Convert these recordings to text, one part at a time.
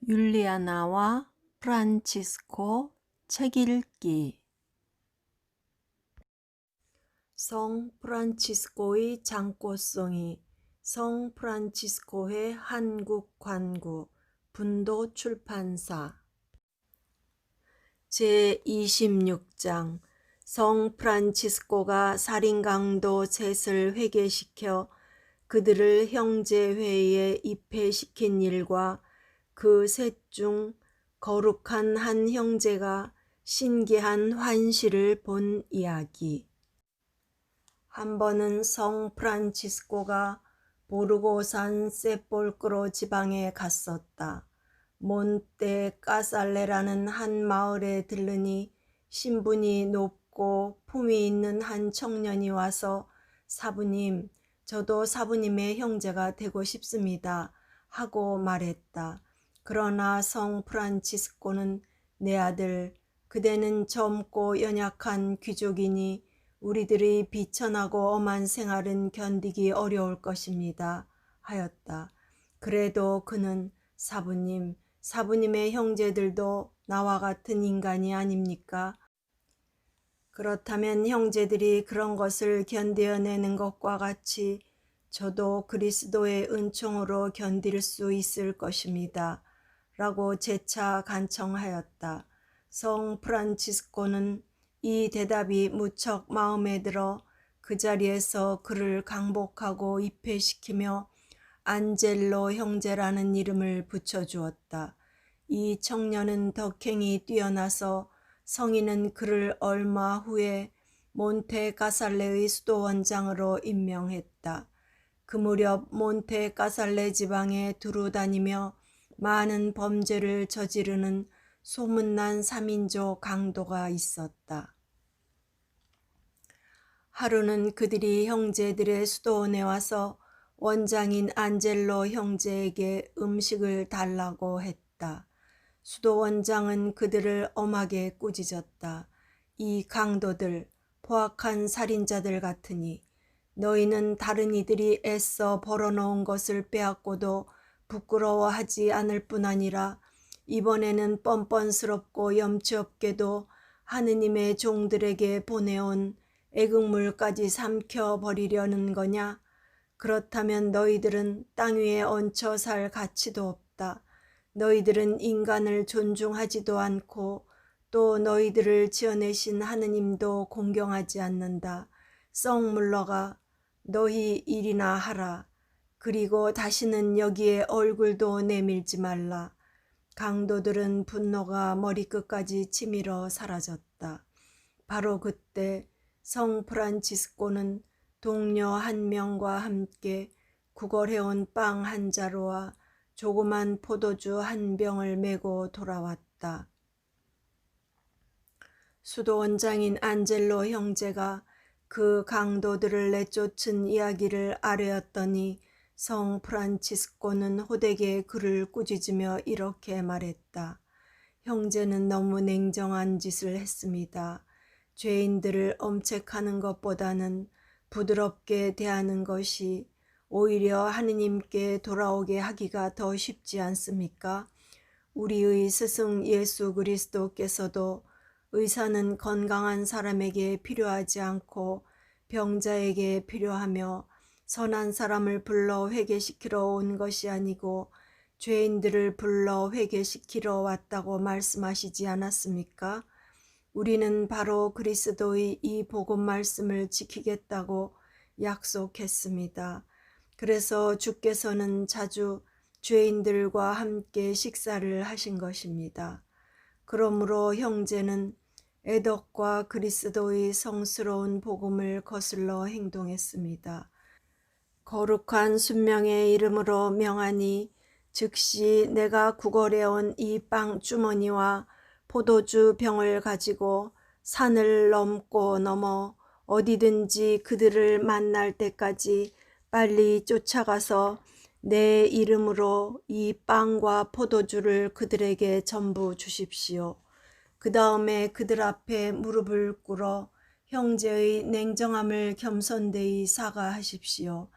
율리아나와 프란치스코 책 읽기. 성 프란치스코의 장꽃송이, 성 프란치스코회 한국 관구, 분도 출판사. 제26장. 성 프란치스코가 살인강도 셋을 회개시켜 그들을 형제회의에 입회시킨 일과 그 셋 중 거룩한 한 형제가 신기한 환시를 본 이야기. 한 번은 성 프란치스코가 보르고산 세폴크로 지방에 갔었다. 몬테 까살레라는 한 마을에 들르니 신분이 높고 품위 있는 한 청년이 와서 사부님, 저도 사부님의 형제가 되고 싶습니다 하고 말했다. 그러나 성 프란치스코는 내 아들, 그대는 젊고 연약한 귀족이니 우리들의 비천하고 엄한 생활은 견디기 어려울 것입니다 하였다. 그래도 그는 사부님, 사부님의 형제들도 나와 같은 인간이 아닙니까? 그렇다면 형제들이 그런 것을 견뎌내는 것과 같이 저도 그리스도의 은총으로 견딜 수 있을 것입니다 라고 재차 간청하였다. 성 프란치스코는 이 대답이 무척 마음에 들어 그 자리에서 그를 강복하고 입회시키며 안젤로 형제라는 이름을 붙여주었다. 이 청년은 덕행이 뛰어나서 성인은 그를 얼마 후에 몬테 까살레의 수도원장으로 임명했다. 그 무렵 몬테 까살레 지방에 두루 다니며 많은 범죄를 저지르는 소문난 3인조 강도가 있었다. 하루는 그들이 형제들의 수도원에 와서 원장인 안젤로 형제에게 음식을 달라고 했다. 수도원장은 그들을 엄하게 꾸짖었다. 이 강도들, 포악한 살인자들 같으니 너희는 다른 이들이 애써 벌어놓은 것을 빼앗고도 부끄러워하지 않을 뿐 아니라 이번에는 뻔뻔스럽고 염치 없게도 하느님의 종들에게 보내온 애국물까지 삼켜버리려는 거냐? 그렇다면 너희들은 땅 위에 얹혀 살 가치도 없다. 너희들은 인간을 존중하지도 않고 또 너희들을 지어내신 하느님도 공경하지 않는다. 썩 물러가 너희 일이나 하라. 그리고 다시는 여기에 얼굴도 내밀지 말라. 강도들은 분노가 머리끝까지 치밀어 사라졌다. 바로 그때 성 프란치스코는 동료 한 명과 함께 구걸해온 빵 한 자루와 조그만 포도주 한 병을 메고 돌아왔다. 수도원장인 안젤로 형제가 그 강도들을 내쫓은 이야기를 아뢰었더니 성 프란치스코는 호되게 그를 꾸짖으며 이렇게 말했다. 형제는 너무 냉정한 짓을 했습니다. 죄인들을 엄책하는 것보다는 부드럽게 대하는 것이 오히려 하느님께 돌아오게 하기가 더 쉽지 않습니까? 우리의 스승 예수 그리스도께서도 의사는 건강한 사람에게 필요하지 않고 병자에게 필요하며 선한 사람을 불러 회개시키러 온 것이 아니고 죄인들을 불러 회개시키러 왔다고 말씀하시지 않았습니까? 우리는 바로 그리스도의 이 복음 말씀을 지키겠다고 약속했습니다. 그래서 주께서는 자주 죄인들과 함께 식사를 하신 것입니다. 그러므로 형제는 애덕과 그리스도의 성스러운 복음을 거슬러 행동했습니다. 거룩한 순명의 이름으로 명하니 즉시 내가 구걸해온 이 빵 주머니와 포도주 병을 가지고 산을 넘고 넘어 어디든지 그들을 만날 때까지 빨리 쫓아가서 내 이름으로 이 빵과 포도주를 그들에게 전부 주십시오. 그 다음에 그들 앞에 무릎을 꿇어 형제의 냉정함을 겸손되이 사과하십시오.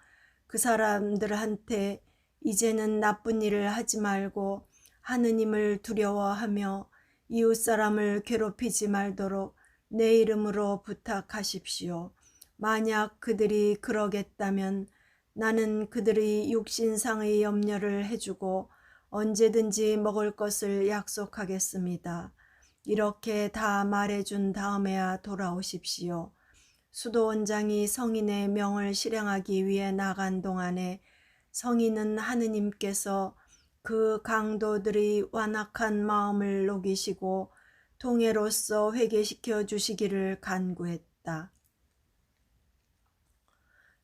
그 사람들한테 이제는 나쁜 일을 하지 말고 하느님을 두려워하며 이웃사람을 괴롭히지 말도록 내 이름으로 부탁하십시오. 만약 그들이 그러겠다면 나는 그들의 육신상의 염려를 해주고 언제든지 먹을 것을 약속하겠습니다. 이렇게 다 말해준 다음에야 돌아오십시오. 수도원장이 성인의 명을 실행하기 위해 나간 동안에 성인은 하느님께서 그 강도들의 완악한 마음을 녹이시고 통해로서 회개시켜 주시기를 간구했다.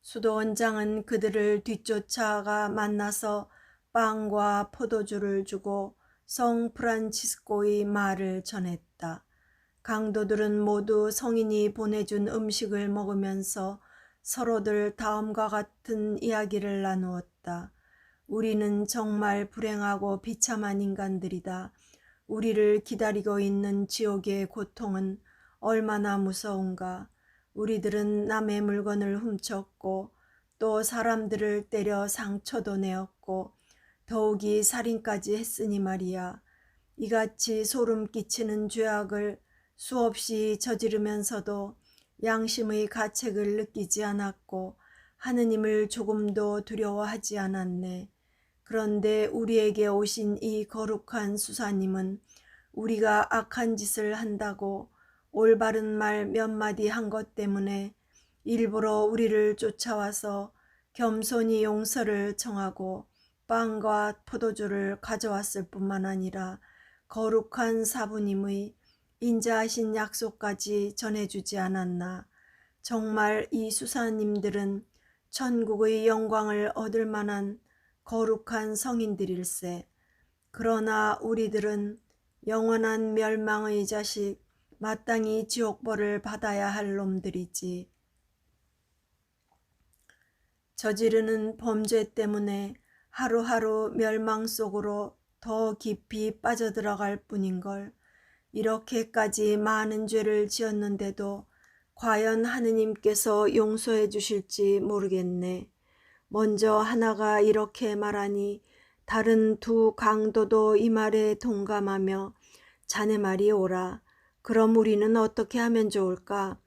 수도원장은 그들을 뒤쫓아가 만나서 빵과 포도주를 주고 성 프란치스코의 말을 전했다. 강도들은 모두 성인이 보내준 음식을 먹으면서 서로들 다음과 같은 이야기를 나누었다. 우리는 정말 불행하고 비참한 인간들이다. 우리를 기다리고 있는 지옥의 고통은 얼마나 무서운가. 우리들은 남의 물건을 훔쳤고 또 사람들을 때려 상처도 내었고 더욱이 살인까지 했으니 말이야. 이같이 소름 끼치는 죄악을 수없이 저지르면서도 양심의 가책을 느끼지 않았고 하느님을 조금도 두려워하지 않았네. 그런데 우리에게 오신 이 거룩한 수사님은 우리가 악한 짓을 한다고 올바른 말 몇 마디 한 것 때문에 일부러 우리를 쫓아와서 겸손히 용서를 청하고 빵과 포도주를 가져왔을 뿐만 아니라 거룩한 사부님의 인자하신 약속까지 전해주지 않았나. 정말 이 수사님들은 천국의 영광을 얻을 만한 거룩한 성인들일세. 그러나 우리들은 영원한 멸망의 자식, 마땅히 지옥벌을 받아야 할 놈들이지. 저지르는 범죄 때문에 하루하루 멸망 속으로 더 깊이 빠져들어갈 뿐인걸. 이렇게까지 많은 죄를 지었는데도 과연 하느님께서 용서해 주실지 모르겠네. 먼저 하나가 이렇게 말하니 다른 두 강도도 이 말에 동감하며 자네 말이 옳아. 그럼 우리는 어떻게 하면 좋을까?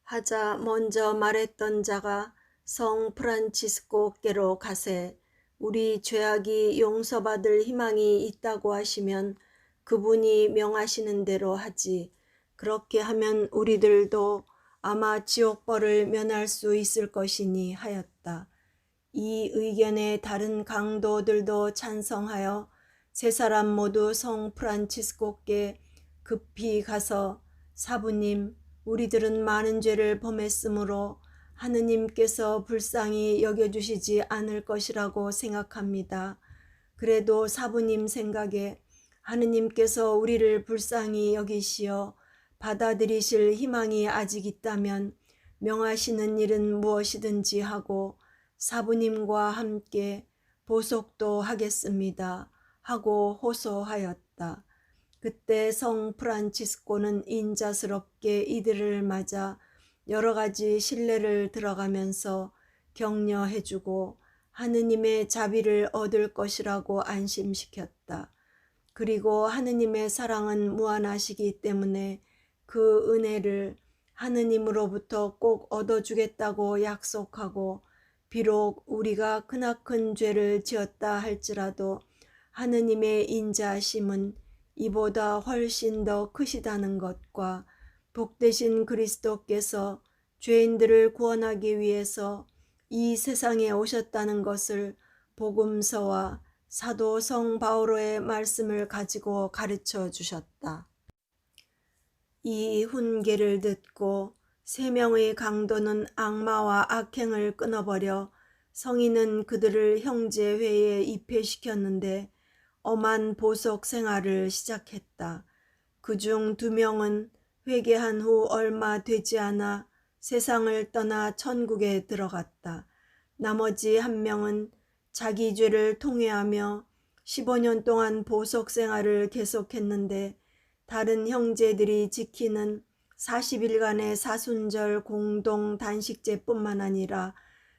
하자 먼저 말했던 자가 성 프란치스코께로 가세. 우리 죄악이 용서받을 희망이 있다고 하시면 그분이 명하시는 대로 하지. 그렇게 하면 우리들도 아마 지옥벌을 면할 수 있을 것이니 하였다. 이 의견에 다른 강도들도 찬성하여 세 사람 모두 성 프란치스코께 급히 가서 사부님, 우리들은 많은 죄를 범했으므로 하느님께서 불쌍히 여겨주시지 않을 것이라고 생각합니다. 그래도 사부님 생각에 하느님께서 우리를 불쌍히 여기시어 받아들이실 희망이 아직 있다면 명하시는 일은 무엇이든지 하고 사부님과 함께 보석도 하겠습니다 하고 호소하였다. 그때 성 프란치스코는 인자스럽게 이들을 맞아 여러 가지 신뢰를 들어가면서 격려해주고 하느님의 자비를 얻을 것이라고 안심시켰다. 그리고 하느님의 사랑은 무한하시기 때문에 그 은혜를 하느님으로부터 꼭 얻어주겠다고 약속하고 비록 우리가 크나큰 죄를 지었다 할지라도 하느님의 인자하심은 이보다 훨씬 더 크시다는 것과 복되신 그리스도께서 죄인들을 구원하기 위해서 이 세상에 오셨다는 것을 복음서와 사도 성 바오로의 말씀을 가지고 가르쳐 주셨다. 이 훈계를 듣고 세 명의 강도는 악마와 악행을 끊어버려 성인은 그들을 형제회에 입회시켰는데 엄한 보석 생활을 시작했다. 그중 2명은 회개한 후 얼마 되지 않아 세상을 떠나 천국에 들어갔다. 나머지 1명은 자기 죄를 통회하며 15년 동안 보석 생활을 계속했는데 다른 형제들이 지키는 40일간의 사순절 공동 단식제뿐만 아니라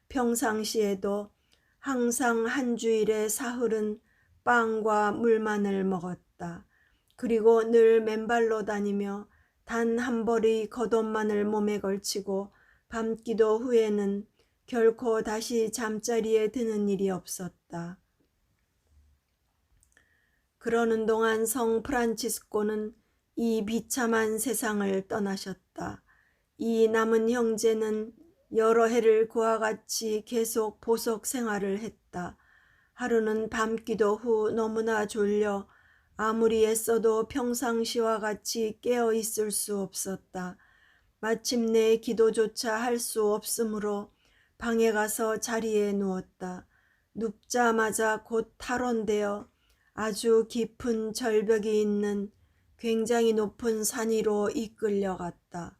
평상시에도 항상 한 주일의 사흘은 빵과 물만을 먹었다. 그리고 늘 맨발로 다니며 단 한 벌의 겉옷만을 몸에 걸치고 밤기도 후에는 결코 다시 잠자리에 드는 일이 없었다. 그러는 동안 성 프란치스코는 이 비참한 세상을 떠나셨다. 이 남은 형제는 여러 해를 그와 같이 계속 보석 생활을 했다. 하루는 밤기도 후 너무나 졸려 아무리 애써도 평상시와 같이 깨어 있을 수 없었다. 마침내 기도조차 할 수 없으므로 방에 가서 자리에 누웠다. 눕자마자 곧 탈원되어 아주 깊은 절벽이 있는 굉장히 높은 산 위로 이끌려갔다.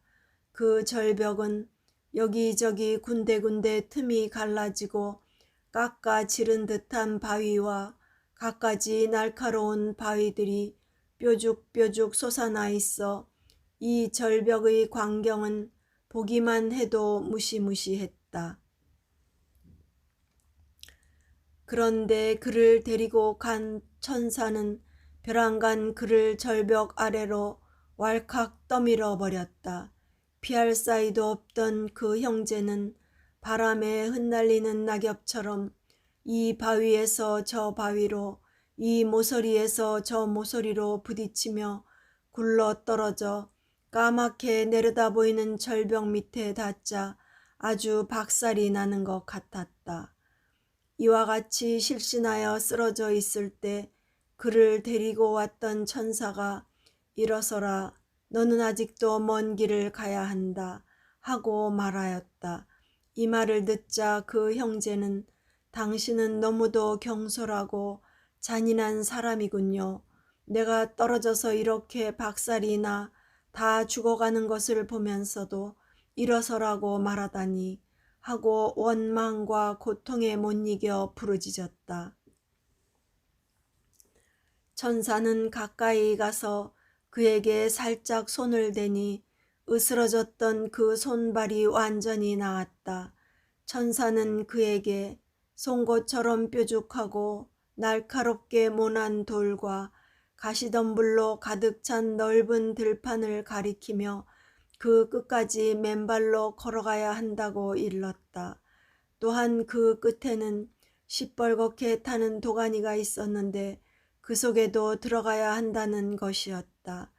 그 절벽은 여기저기 군데군데 틈이 갈라지고 깎아지른 듯한 바위와 갖가지 날카로운 바위들이 뾰죽뾰죽 솟아나 있어 이 절벽의 광경은 보기만 해도 무시무시했다. 그런데 그를 데리고 간 천사는 벼랑간 그를 절벽 아래로 왈칵 떠밀어 버렸다. 피할 사이도 없던 그 형제는 바람에 흩날리는 낙엽처럼 이 바위에서 저 바위로, 이 모서리에서 저 모서리로 부딪히며 굴러 떨어져 까맣게 내려다 보이는 절벽 밑에 닿자 아주 박살이 나는 것 같았다. 이와 같이 실신하여 쓰러져 있을 때 그를 데리고 왔던 천사가 일어서라, 너는 아직도 먼 길을 가야 한다 하고 말하였다. 이 말을 듣자 그 형제는 당신은 너무도 경솔하고 잔인한 사람이군요. 내가 떨어져서 이렇게 박살이 나 다 죽어가는 것을 보면서도 일어서라고 말하다니 하고 원망과 고통에 못 이겨 부르짖었다. 천사는 가까이 가서 그에게 살짝 손을 대니 으스러졌던 그 손발이 완전히 나았다. 천사는 그에게 송곳처럼 뾰족하고 날카롭게 모난 돌과 가시덤불로 가득 찬 넓은 들판을 가리키며 그 끝까지 맨발로 걸어가야 한다고 일렀다. 또한 그 끝에는 시뻘겋게 타는 도가니가 있었는데 그 속에도 들어가야 한다는 것이었다.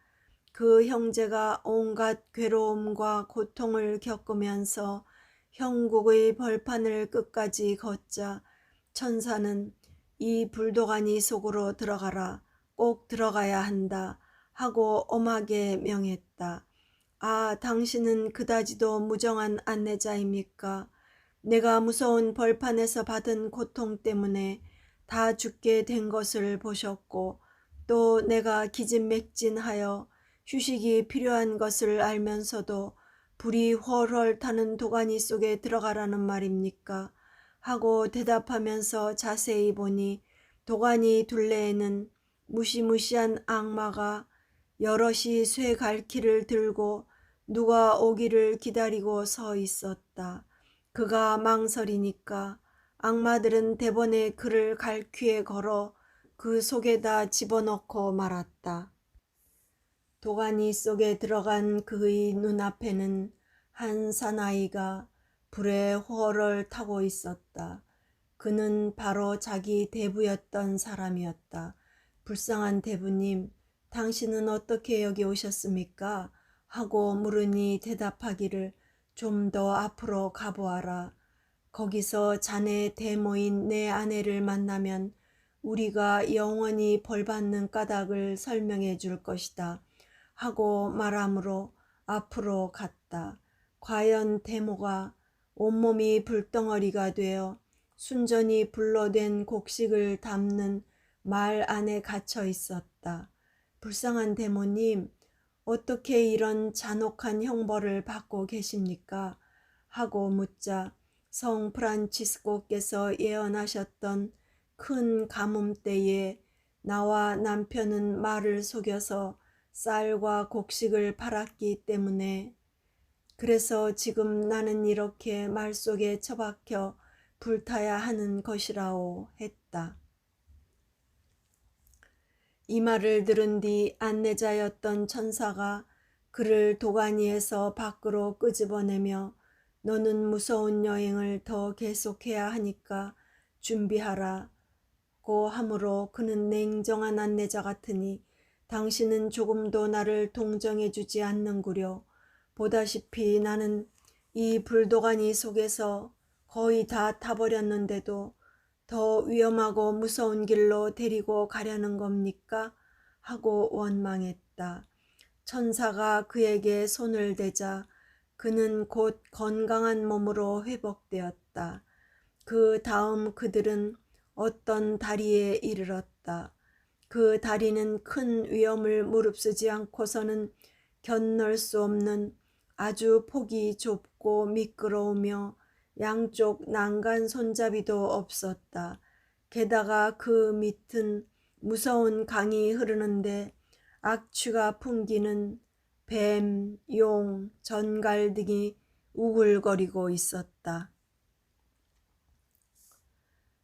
그 형제가 온갖 괴로움과 고통을 겪으면서 형국의 벌판을 끝까지 걷자 천사는 이 불도가니 속으로 들어가라, 꼭 들어가야 한다 하고 엄하게 명했다. 아, 당신은 그다지도 무정한 안내자입니까? 내가 무서운 벌판에서 받은 고통 때문에 다 죽게 된 것을 보셨고 또 내가 기진맥진하여 휴식이 필요한 것을 알면서도 불이 훨훨 타는 도가니 속에 들어가라는 말입니까? 하고 대답하면서 자세히 보니 도가니 둘레에는 무시무시한 악마가 여럿이 쇠 갈퀴를 들고 누가 오기를 기다리고 서 있었다. 그가 망설이니까 악마들은 대번에 그를 갈퀴에 걸어 그 속에다 집어넣고 말았다. 도가니 속에 들어간 그의 눈앞에는 한 사나이가 불에 호를 타고 있었다. 그는 바로 자기 대부였던 사람이었다. 불쌍한 대부님, 당신은 어떻게 여기 오셨습니까? 하고 물으니 대답하기를 좀 더 앞으로 가보아라. 거기서 자네 대모인 내 아내를 만나면 우리가 영원히 벌받는 까닭을 설명해 줄 것이다. 하고 말하므로 앞으로 갔다. 과연 대모가 온몸이 불덩어리가 되어 순전히 불로 된 곡식을 담는 말 안에 갇혀 있었다. 불쌍한 대모님, 어떻게 이런 잔혹한 형벌을 받고 계십니까? 하고 묻자 성 프란치스코께서 예언하셨던 큰 가뭄 때에 나와 남편은 말을 속여서 쌀과 곡식을 팔았기 때문에 그래서 지금 나는 이렇게 말 속에 처박혀 불타야 하는 것이라오 했다. 이 말을 들은 뒤 안내자였던 천사가 그를 도가니에서 밖으로 끄집어내며 너는 무서운 여행을 더 계속해야 하니까 준비하라 고 하므로 그는 냉정한 안내자 같으니 당신은 조금도 나를 동정해 주지 않는구려. 보다시피 나는 이 불도가니 속에서 거의 다 타버렸는데도 더 위험하고 무서운 길로 데리고 가려는 겁니까? 하고 원망했다. 천사가 그에게 손을 대자 그는 곧 건강한 몸으로 회복되었다. 그 다음 그들은 어떤 다리에 이르렀다. 그 다리는 큰 위험을 무릅쓰지 않고서는 견널 수 없는 아주 폭이 좁고 미끄러우며 양쪽 난간 손잡이도 없었다. 게다가 그 밑은 무서운 강이 흐르는데 악취가 풍기는 뱀, 용, 전갈 등이 우글거리고 있었다.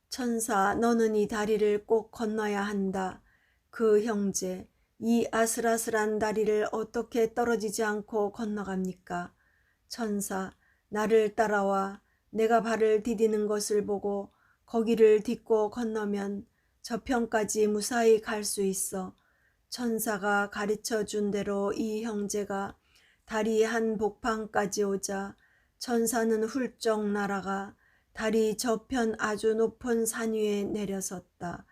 천사, 너는 이 다리를 꼭 건너야 한다. 그 형제, 이 아슬아슬한 다리를 어떻게 떨어지지 않고 건너갑니까? 천사, 나를 따라와. 내가 발을 디디는 것을 보고 거기를 딛고 건너면 저편까지 무사히 갈 수 있어. 천사가 가르쳐 준 대로 이 형제가 다리 한 복판까지 오자 천사는 훌쩍 날아가 다리 저편 아주 높은 산 위에 내려섰다.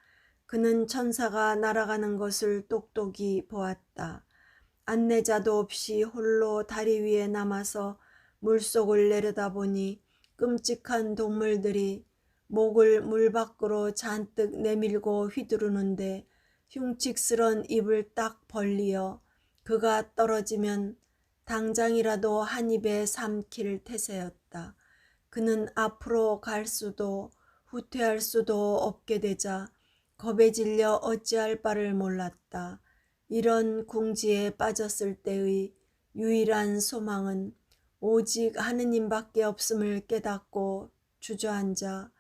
그는 천사가 날아가는 것을 똑똑히 보았다. 안내자도 없이 홀로 다리 위에 남아서 물속을 내려다보니 끔찍한 동물들이 목을 물 밖으로 잔뜩 내밀고 휘두르는데 흉측스런 입을 딱 벌리어 그가 떨어지면 당장이라도 한 입에 삼킬 태세였다. 그는 앞으로 갈 수도 후퇴할 수도 없게 되자 겁에 질려 어찌할 바를 몰랐다. 이런 궁지에 빠졌을 때의 유일한 소망은 오직 하느님밖에 없음을 깨닫고 주저앉아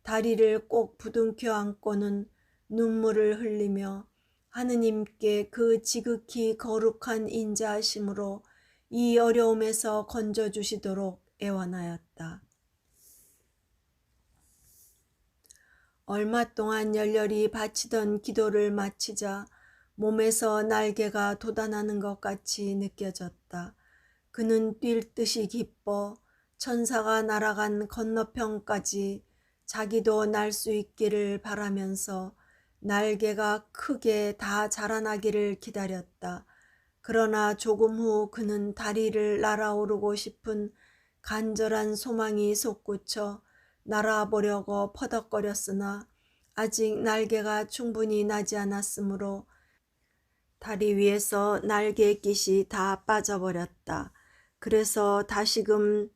다리를 꼭 부둥켜 안고는 눈물을 흘리며 하느님께 그 지극히 거룩한 인자하심으로 이 어려움에서 건져주시도록 애원하였다. 얼마 동안 열렬히 바치던 기도를 마치자 몸에서 날개가 돋아나는 것 같이 느껴졌다. 그는 뛸 듯이 기뻐 천사가 날아간 건너편까지 자기도 날 수 있기를 바라면서 날개가 크게 다 자라나기를 기다렸다. 그러나 조금 후 그는 다리를 날아오르고 싶은 간절한 소망이 솟구쳐 날아보려고 퍼덕거렸으나 아직 날개가 충분히 나지 않았으므로 다리 위에서 날개깃이 다 빠져버렸다. 그래서 다시금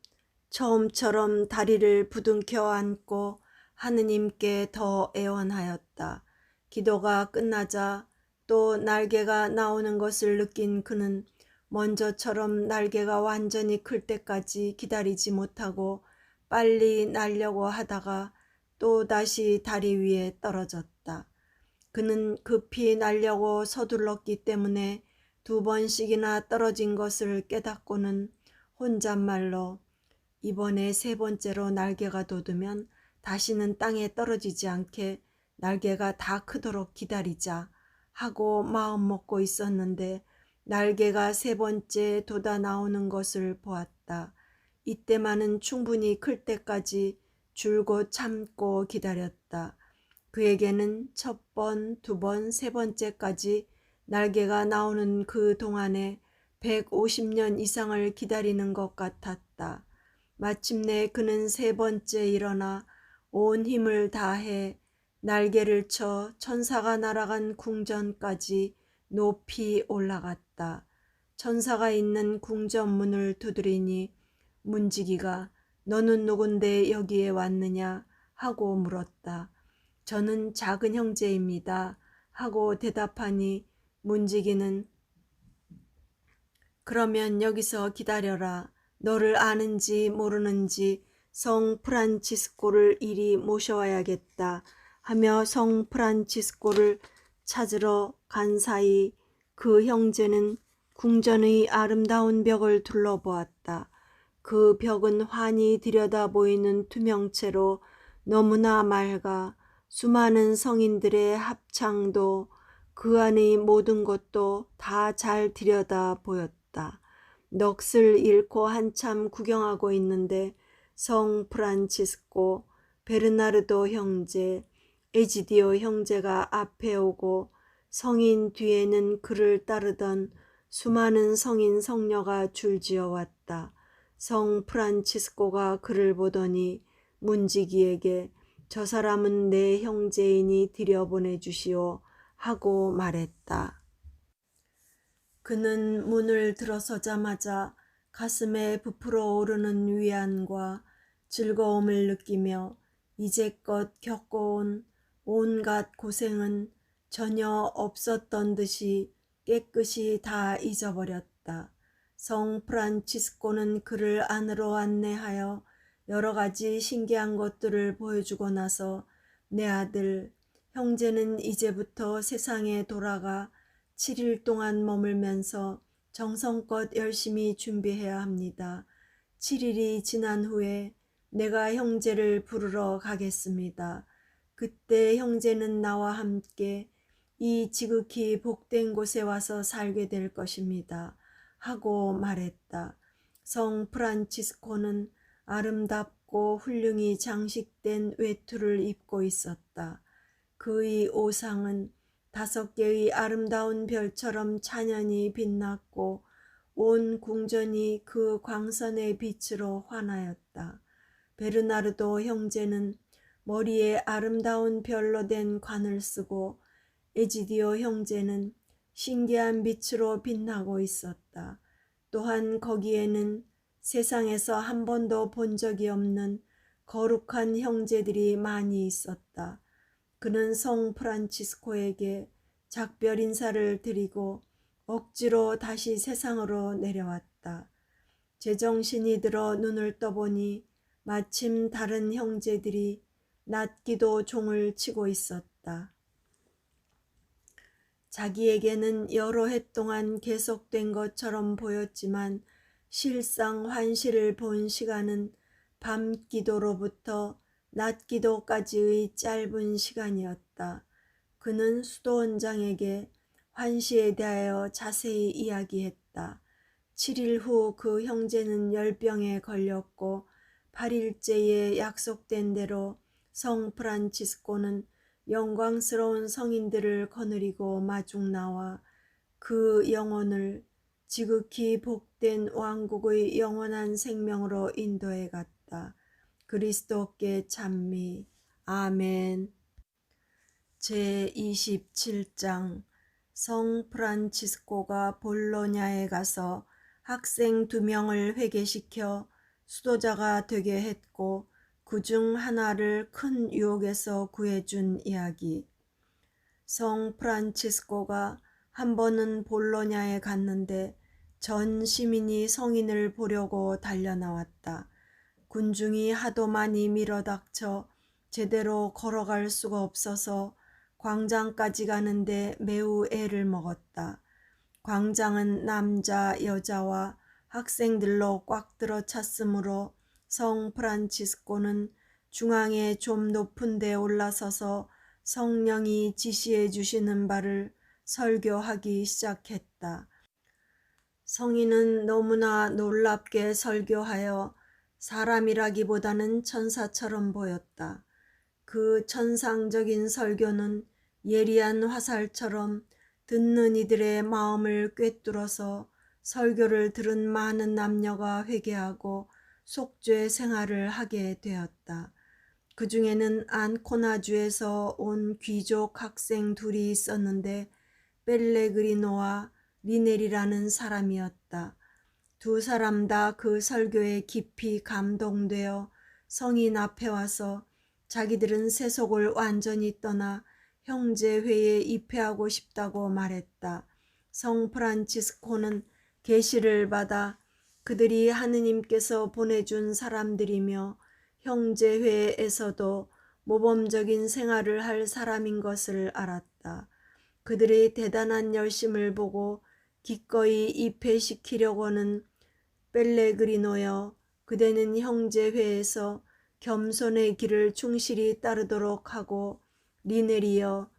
처음처럼 다리를 부둥켜 안고 하느님께 더 애원하였다. 기도가 끝나자 또 날개가 나오는 것을 느낀 그는 먼저처럼 날개가 완전히 클 때까지 기다리지 못하고 빨리 날려고 하다가 또 다시 다리 위에 떨어졌다. 그는 급히 날려고 서둘렀기 때문에 2번씩이나 떨어진 것을 깨닫고는 혼잣말로 이번에 3번째로 날개가 돋으면 다시는 땅에 떨어지지 않게 날개가 다 크도록 기다리자 하고 마음먹고 있었는데 날개가 3번째 돋아 나오는 것을 보았다. 이때만은 충분히 클 때까지 줄곧 참고 기다렸다. 그에게는 1번, 2번, 3번째까지 날개가 나오는 그 동안에 150년 이상을 기다리는 것 같았다. 마침내 그는 3번째 일어나 온 힘을 다해 날개를 쳐 천사가 날아간 궁전까지 높이 올라갔다. 천사가 있는 궁전 문을 두드리니 문지기가 너는 누군데 여기에 왔느냐 하고 물었다. 저는 작은 형제입니다 하고 대답하니 문지기는 그러면 여기서 기다려라. 너를 아는지 모르는지 성 프란치스코를 이리 모셔와야겠다 하며 성 프란치스코를 찾으러 간 사이 그 형제는 궁전의 아름다운 벽을 둘러보았다. 그 벽은 환히 들여다 보이는 투명체로 너무나 맑아 수많은 성인들의 합창도 그 안의 모든 것도 다 잘 들여다 보였다. 넋을 잃고 한참 구경하고 있는데 성 프란치스코, 베르나르도 형제, 에지디오 형제가 앞에 오고 성인 뒤에는 그를 따르던 수많은 성인 성녀가 줄지어 왔다. 성 프란치스코가 그를 보더니 문지기에게 저 사람은 내 형제이니 들여보내주시오 하고 말했다. 그는 문을 들어서자마자 가슴에 부풀어 오르는 위안과 즐거움을 느끼며 이제껏 겪어온 온갖 고생은 전혀 없었던 듯이 깨끗이 다 잊어버렸다. 성 프란치스코는 그를 안으로 안내하여 여러 가지 신기한 것들을 보여주고 나서 내 아들, 형제는 이제부터 세상에 돌아가 7일 동안 머물면서 정성껏 열심히 준비해야 합니다. 7일이 지난 후에 내가 형제를 부르러 가겠습니다. 그때 형제는 나와 함께 이 지극히 복된 곳에 와서 살게 될 것입니다. 하고 말했다. 성 프란치스코는 아름답고 훌륭히 장식된 외투를 입고 있었다. 그의 오상은 5개의 아름다운 별처럼 찬연히 빛났고 온 궁전이 그 광선의 빛으로 환하였다. 베르나르도 형제는 머리에 아름다운 별로 된 관을 쓰고 에지디오 형제는 신기한 빛으로 빛나고 있었다. 또한 거기에는 세상에서 한 번도 본 적이 없는 거룩한 형제들이 많이 있었다. 그는 성 프란치스코에게 작별 인사를 드리고 억지로 다시 세상으로 내려왔다. 제정신이 들어 눈을 떠보니 마침 다른 형제들이 낮기도 종을 치고 있었다. 자기에게는 여러 해 동안 계속된 것처럼 보였지만 실상 환시를 본 시간은 밤 기도로부터 낮 기도까지의 짧은 시간이었다. 그는 수도원장에게 환시에 대하여 자세히 이야기했다. 7일 후 그 형제는 열병에 걸렸고 8일째에 약속된 대로 성 프란치스코는 영광스러운 성인들을 거느리고 마중 나와 그 영혼을 지극히 복된 왕국의 영원한 생명으로 인도해 갔다. 그리스도께 찬미. 아멘. 제27장 성 프란치스코가 볼로냐에 가서 학생 2명을 회개시켜 수도자가 되게 했고 그중 하나를 큰 유혹에서 구해준 이야기. 성 프란치스코가 한 번은 볼로냐에 갔는데 전 시민이 성인을 보려고 달려나왔다. 군중이 하도 많이 밀어닥쳐 제대로 걸어갈 수가 없어서 광장까지 가는데 매우 애를 먹었다. 광장은 남자, 여자와 학생들로 꽉 들어 찼으므로 성 프란치스코는 중앙에 좀 높은 데 올라서서 성령이 지시해 주시는 바를 설교하기 시작했다. 성인은 너무나 놀랍게 설교하여 사람이라기보다는 천사처럼 보였다. 그 천상적인 설교는 예리한 화살처럼 듣는 이들의 마음을 꿰뚫어서 설교를 들은 많은 남녀가 회개하고 속죄 생활을 하게 되었다. 그 중에는 안코나주에서 온 귀족 학생 2이 있었는데 펠레그리노와 리넬이라는 사람이었다. 2 사람 다 그 설교에 깊이 감동되어 성인 앞에 와서 자기들은 세속을 완전히 떠나 형제회에 입회하고 싶다고 말했다. 성 프란치스코는 계시를 받아 그들이 하느님께서 보내준 사람들이며 형제회에서도 모범적인 생활을 할 사람인 것을 알았다. 그들의 대단한 열심을 보고 기꺼이 입회시키려고는 벨레그리노여, 그대는 형제회에서 겸손의 길을 충실히 따르도록 하고, 리넬이여,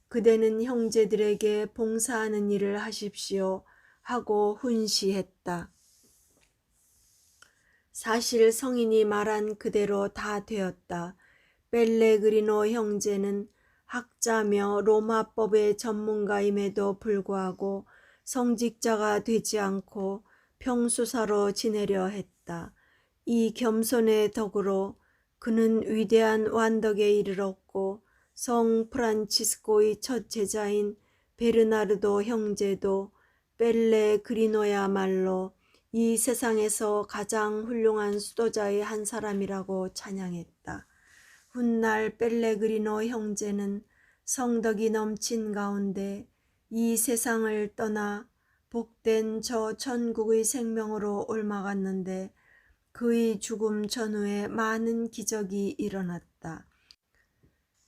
그대는 형제들에게 봉사하는 일을 하십시오 하고 훈시했다. 사실 성인이 말한 그대로 다 되었다. 벨레그리노 형제는 학자며 로마법의 전문가임에도 불구하고 성직자가 되지 않고 평수사로 지내려 했다. 이 겸손의 덕으로 그는 위대한 완덕에 이르렀고 성 프란치스코의 첫 제자인 베르나르도 형제도 벨레그리노야말로 이 세상에서 가장 훌륭한 수도자의 한 사람이라고 찬양했다. 훗날 벨레그리노 형제는 성덕이 넘친 가운데 이 세상을 떠나 복된 저 천국의 생명으로 옮아갔는데 그의 죽음 전후에 많은 기적이 일어났다.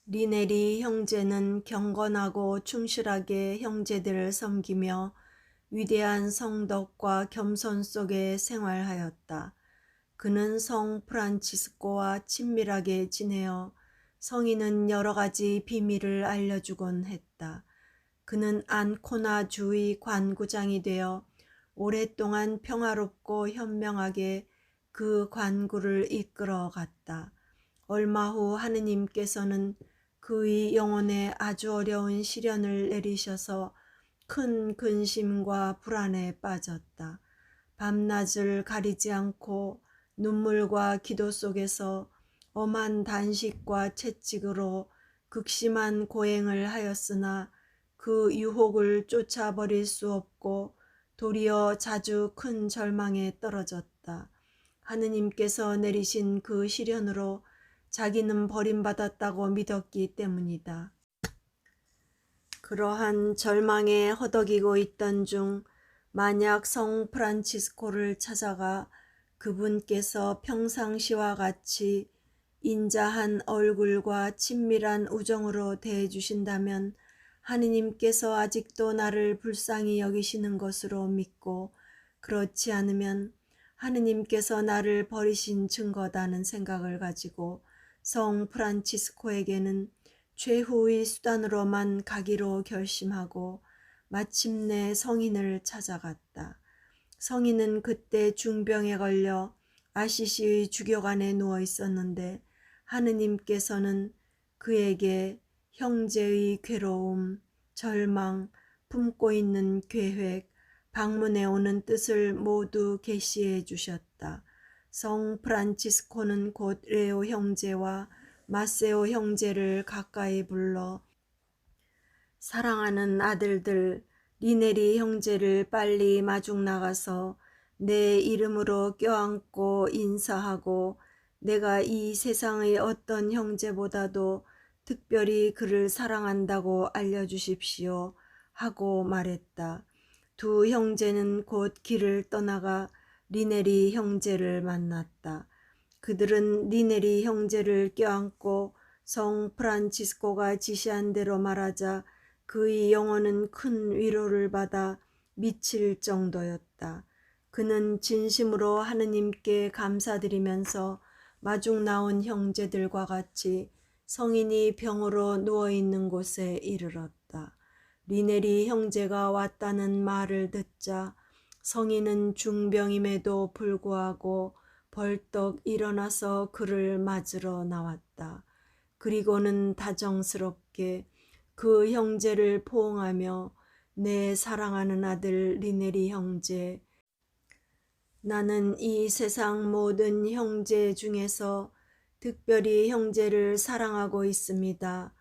리네리 형제는 경건하고 충실하게 형제들을 섬기며 위대한 성덕과 겸손 속에 생활하였다. 그는 성 프란치스코와 친밀하게 지내어 성인은 여러 가지 비밀을 알려주곤 했다. 그는 안코나 주의 관구장이 되어 오랫동안 평화롭고 현명하게 그 관구를 이끌어 갔다. 얼마 후 하느님께서는 그의 영혼에 아주 어려운 시련을 내리셔서 큰 근심과 불안에 빠졌다. 밤낮을 가리지 않고 눈물과 기도 속에서 엄한 단식과 채찍으로 극심한 고행을 하였으나 그 유혹을 쫓아버릴 수 없고 도리어 자주 큰 절망에 떨어졌다. 하느님께서 내리신 그 시련으로 자기는 버림받았다고 믿었기 때문이다. 그러한 절망에 허덕이고 있던 중 만약 성 프란치스코를 찾아가 그분께서 평상시와 같이 인자한 얼굴과 친밀한 우정으로 대해주신다면 하느님께서 아직도 나를 불쌍히 여기시는 것으로 믿고, 그렇지 않으면 하느님께서 나를 버리신 증거다는 생각을 가지고 성 프란치스코에게는 최후의 수단으로만 가기로 결심하고 마침내 성인을 찾아갔다. 성인은 그때 중병에 걸려 아시시의 주교관에 누워 있었는데 하느님께서는 그에게 형제의 괴로움, 절망, 품고 있는 계획, 방문해 오는 뜻을 모두 계시해 주셨다. 성 프란치스코는 곧 레오 형제와 마세오 형제를 가까이 불러 사랑하는 아들들, 리네리 형제를 빨리 마중 나가서 내 이름으로 껴안고 인사하고 내가 이 세상의 어떤 형제보다도 특별히 그를 사랑한다고 알려주십시오 하고 말했다. 두 형제는 곧 길을 떠나가 리네리 형제를 만났다. 그들은 리네리 형제를 껴안고 성 프란치스코가 지시한 대로 말하자 그의 영혼은 큰 위로를 받아 미칠 정도였다. 그는 진심으로 하느님께 감사드리면서 마중 나온 형제들과 같이 성인이 병으로 누워있는 곳에 이르렀다. 리네리 형제가 왔다는 말을 듣자 성인은 중병임에도 불구하고 벌떡 일어나서 그를 맞으러 나왔다. 그리고는 다정스럽게 그 형제를 포옹하며 내 사랑하는 아들 리네리 형제, 나는 이 세상 모든 형제 중에서 특별히 형제를 사랑하고 있습니다.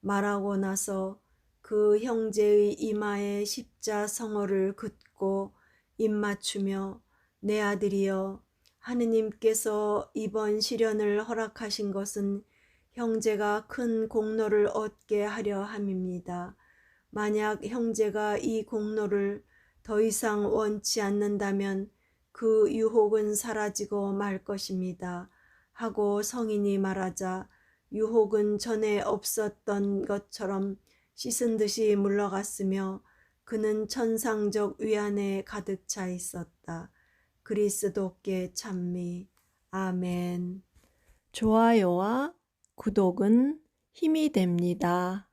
말하고 나서 그 형제의 이마에 십자성어를 긋고 입맞추며 내 아들이여, 하느님께서 이번 시련을 허락하신 것은 형제가 큰 공로를 얻게 하려 함입니다. 만약 형제가 이 공로를 더 이상 원치 않는다면 그 유혹은 사라지고 말 것입니다. 하고 성인이 말하자 유혹은 전에 없었던 것처럼 씻은 듯이 물러갔으며 그는 천상적 위안에 가득 차 있었다. 그리스도께 찬미. 아멘. 좋아요와 구독은 힘이 됩니다.